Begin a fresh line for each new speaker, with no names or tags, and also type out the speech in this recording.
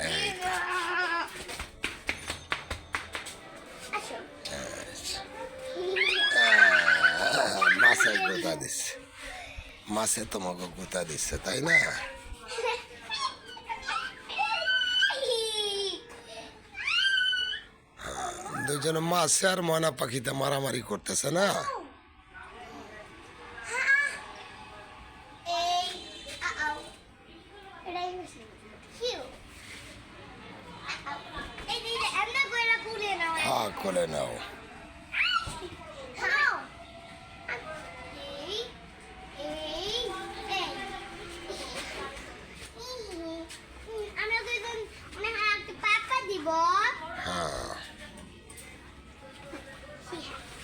এই তো। মাছে গোতা দিচ্ছে, মাছে তোমাকে গোতা দিচ্ছে, তাই না? দুজনে মাছে আর ময়না পাখিতে মারামারি করতেছে না? হ্যাঁ, কোলে নাও।